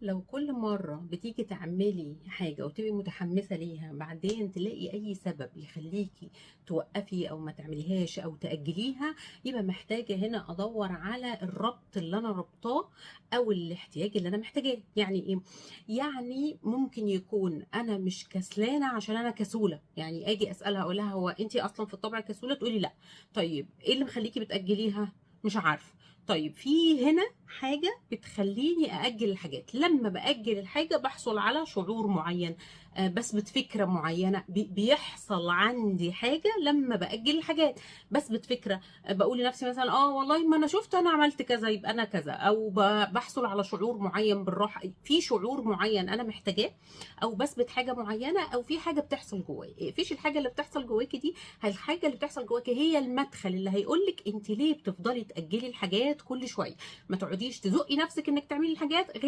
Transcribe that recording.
لو كل مرة بتيجي تعملي حاجة وتبقي متحمسة ليها بعدين تلاقي أي سبب يخليكي توقفي أو ما تعمليهاش أو تأجليها، يبقى محتاجة هنا أدور على الربط اللي أنا ربطاه أو الاحتياج اللي أنا محتاجاه. يعني إيه؟ يعني ممكن يكون أنا مش كسلانة عشان أنا كسولة، يعني أجي أسألها أقول لها هو أنت أصلا في الطبع كسولة؟ تقولي لا. طيب إيه اللي مخليكي بتأجليها؟ مش عارفة. طيب في هنا حاجة بتخليني أأجل الحاجات. لما بأجل الحاجة بحصل على شعور معين، بثبت فكرة معينة، بيحصل عندي حاجة لما بأجل الحاجات. بثبت فكرة، بقول لنفسي مثلا والله ما أنا شفت أنا عملت كذا يبقى أنا كذا، أو بحصل على شعور معين بالراحة، في شعور معين أنا محتاجاه، أو بثبت حاجة معينة، أو في حاجة بتحصل جوايا. فيش الحاجة اللي بتحصل جواكي دي، الحاجة اللي بتحصل جواكي هي المدخل اللي هيقولك انت ليه بتفضلي تأجلي الحاجات كل شوية. ما تقعديش تزقي نفسك انك تعملي الحاجات